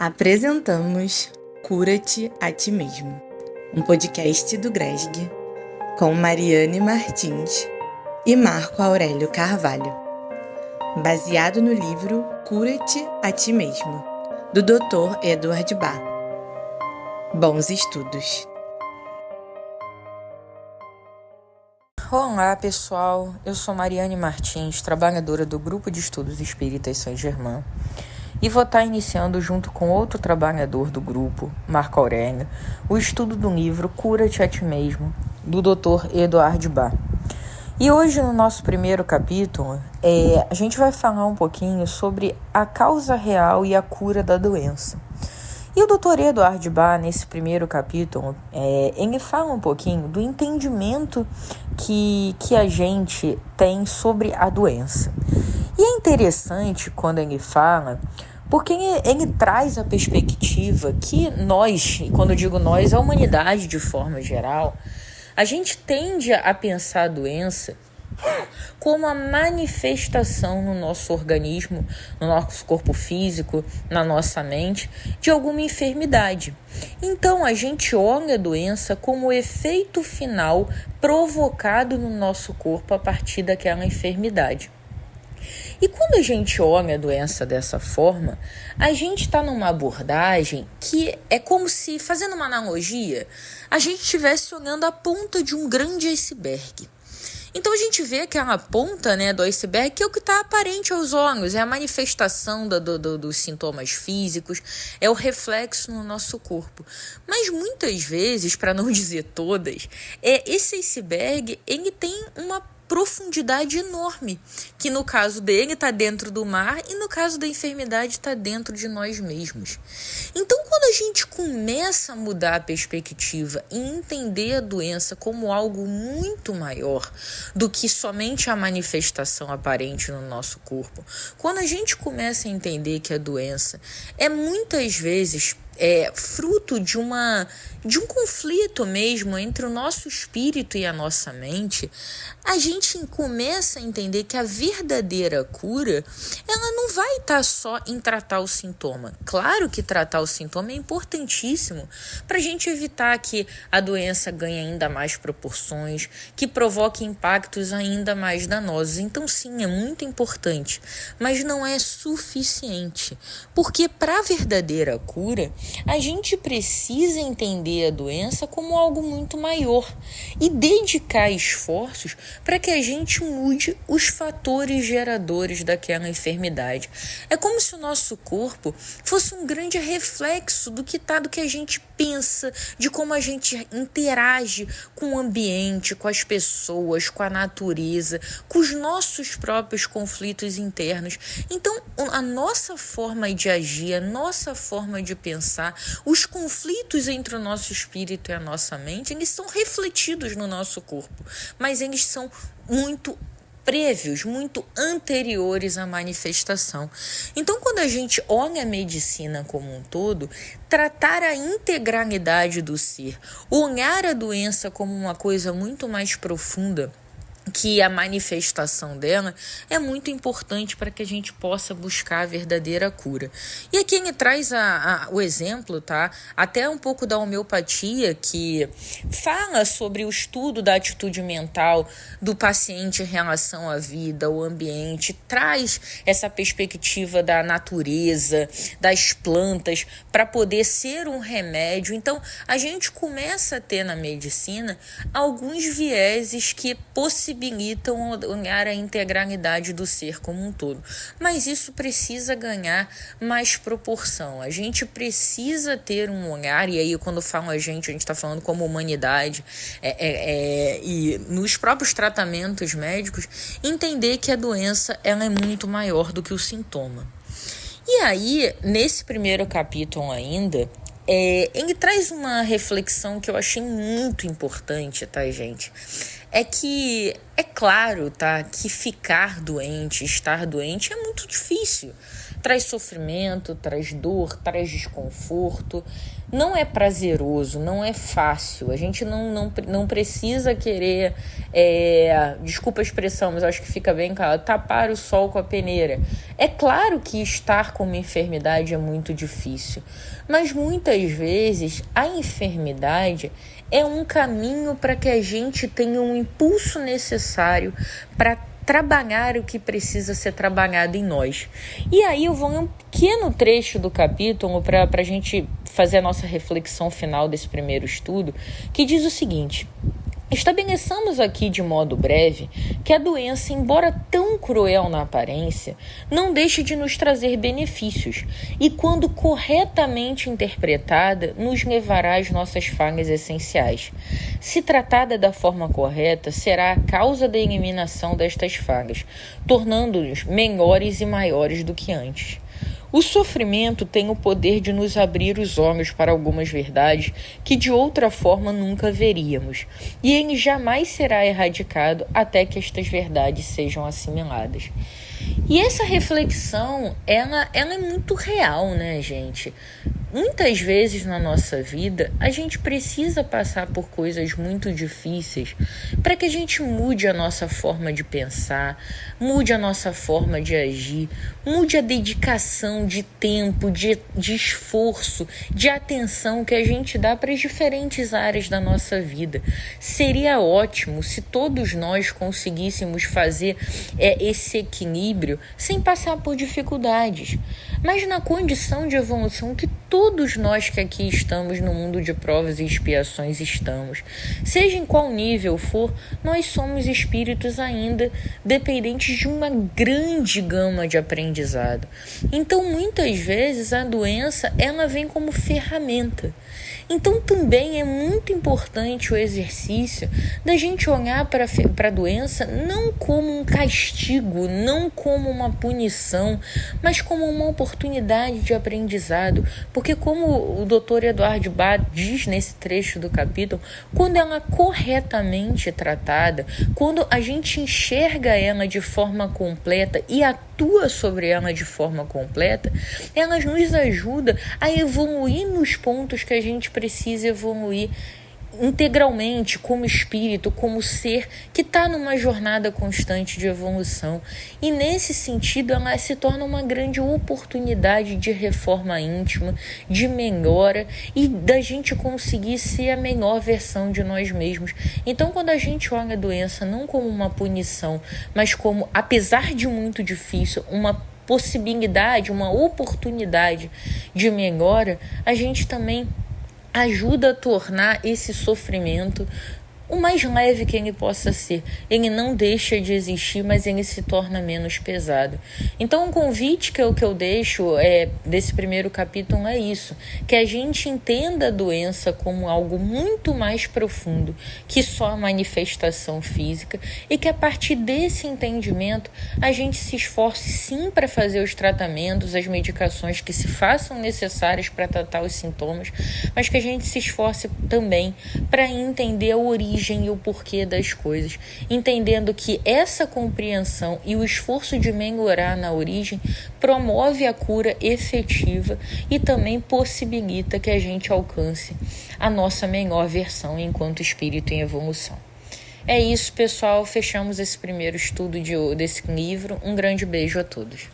Apresentamos Cura-te a Ti Mesmo, um podcast do GRESG, com Mariane Martins e Marco Aurélio Carvalho, baseado no livro Cura-te a Ti Mesmo, do Dr. Edward Bach. Bons estudos! Olá pessoal, eu sou Mariane Martins, trabalhadora do Grupo de Estudos Espíritas Saint-Germain, e vou estar iniciando junto com outro trabalhador do grupo, Marco Aurélio, o estudo do livro Cura-te a Ti Mesmo, do Dr. Edward Bach. E hoje, no nosso primeiro capítulo, a gente vai falar um pouquinho sobre a causa real e a cura da doença. E o Dr. Edward Bach, nesse primeiro capítulo, ele fala um pouquinho do entendimento que a gente tem sobre a doença. E é interessante quando ele fala, porque ele traz a perspectiva que nós, e quando eu digo nós, a humanidade de forma geral, a gente tende a pensar a doença como a manifestação no nosso organismo, no nosso corpo físico, na nossa mente, de alguma enfermidade. Então, a gente olha a doença como o efeito final provocado no nosso corpo a partir daquela enfermidade. E quando a gente olha a doença dessa forma, a gente está numa abordagem que é como se, fazendo uma analogia, a gente estivesse olhando a ponta de um grande iceberg. Então a gente vê aquela ponta, do iceberg, que é o que está aparente aos olhos, é a manifestação dos sintomas físicos, é o reflexo no nosso corpo. Mas muitas vezes, para não dizer todas, esse iceberg ele tem uma profundidade enorme, que no caso dele está dentro do mar e no caso da enfermidade está dentro de nós mesmos. Então, quando a gente começa a mudar a perspectiva e entender a doença como algo muito maior do que somente a manifestação aparente no nosso corpo, quando a gente começa a entender que a doença é muitas vezes fruto de um conflito mesmo entre o nosso espírito e a nossa mente, a gente começa a entender que a verdadeira cura, ela não vai estar só em tratar o sintoma. Claro que tratar o sintoma é importantíssimo para a gente evitar que a doença ganhe ainda mais proporções, que provoque impactos ainda mais danosos. Então sim, é muito importante, mas não é suficiente, porque para a verdadeira cura, a gente precisa entender a doença como algo muito maior e dedicar esforços para que a gente mude os fatores geradores daquela enfermidade. É como se o nosso corpo fosse um grande reflexo do que a gente pensa, de como a gente interage com o ambiente, com as pessoas, com a natureza, com os nossos próprios conflitos internos. Então, a nossa forma de agir, a nossa forma de pensar, os conflitos entre o nosso espírito e a nossa mente, eles são refletidos no nosso corpo, mas eles são muito prévios, muito anteriores à manifestação. Então, quando a gente olha a medicina como um todo, tratar a integralidade do ser, olhar a doença como uma coisa muito mais profunda que a manifestação dela, é muito importante para que a gente possa buscar a verdadeira cura. E aqui ele traz o exemplo, até um pouco da homeopatia, que fala sobre o estudo da atitude mental do paciente em relação à vida, ao ambiente, traz essa perspectiva da natureza, das plantas, para poder ser um remédio. Então, a gente começa a ter na medicina alguns vieses que possibilitam olhar a integralidade do ser como um todo. Mas isso precisa ganhar mais proporção. A gente precisa ter um olhar, e aí quando eu falo a gente está falando como humanidade, e nos próprios tratamentos médicos, entender que a doença ela é muito maior do que o sintoma. E aí, nesse primeiro capítulo ainda, ele traz uma reflexão que eu achei muito importante, gente? É que, é claro, que ficar doente, estar doente é muito difícil. traz sofrimento, traz dor, traz desconforto. Não é prazeroso, não é fácil. A gente não precisa querer, desculpa a expressão, mas acho que fica bem claro, tapar o sol com a peneira. É claro que estar com uma enfermidade é muito difícil, mas muitas vezes a enfermidade é um caminho para que a gente tenha um impulso necessário para trabalhar o que precisa ser trabalhado em nós. E aí eu vou em um pequeno trecho do capítulo para a gente fazer a nossa reflexão final desse primeiro estudo, que diz o seguinte: estabeleçamos aqui de modo breve que a doença, embora tão cruel na aparência, não deixa de nos trazer benefícios e, quando corretamente interpretada, nos levará às nossas falhas essenciais. Se tratada da forma correta, será a causa da eliminação destas falhas, tornando-nos melhores e maiores do que antes. O sofrimento tem o poder de nos abrir os olhos para algumas verdades que de outra forma nunca veríamos, e ele jamais será erradicado até que estas verdades sejam assimiladas. E essa reflexão, ela é muito real, né, gente? Muitas vezes na nossa vida, a gente precisa passar por coisas muito difíceis para que a gente mude a nossa forma de pensar, mude a nossa forma de agir, mude a dedicação de tempo, de esforço, de atenção que a gente dá para as diferentes áreas da nossa vida. Seria ótimo se todos nós conseguíssemos fazer esse equilíbrio sem passar por dificuldades, mas na condição de evolução que todos nós que aqui estamos no mundo de provas e expiações estamos. Seja em qual nível for, nós somos espíritos ainda dependentes de uma grande gama de aprendizado. Então, muitas vezes, a doença ela vem como ferramenta. Então, também é muito importante o exercício da gente olhar para a doença não como um castigo, não como uma punição, mas como uma oportunidade de aprendizado. Porque, como o Dr. Eduardo Bach diz nesse trecho do capítulo, quando ela é corretamente tratada, quando a gente enxerga ela de forma completa e atua sobre ela de forma completa, ela nos ajuda a evoluir nos pontos que a gente precisa evoluir integralmente, como espírito, como ser que está numa jornada constante de evolução. E nesse sentido, ela se torna uma grande oportunidade de reforma íntima, de melhora e da gente conseguir ser a melhor versão de nós mesmos. Então, quando a gente olha a doença não como uma punição, mas como, apesar de muito difícil, uma possibilidade, uma oportunidade de melhora, a gente também ajuda a tornar esse sofrimento o mais leve que ele possa ser. Ele não deixa de existir, mas ele se torna menos pesado. Então, um convite que eu deixo desse primeiro capítulo é isso, que a gente entenda a doença como algo muito mais profundo que só a manifestação física e que a partir desse entendimento a gente se esforce sim para fazer os tratamentos, as medicações que se façam necessárias para tratar os sintomas, mas que a gente se esforce também para entender a origem e o porquê das coisas, entendendo que essa compreensão e o esforço de melhorar na origem promove a cura efetiva e também possibilita que a gente alcance a nossa melhor versão enquanto espírito em evolução. É isso, pessoal. Fechamos esse primeiro estudo desse livro. Um grande beijo a todos.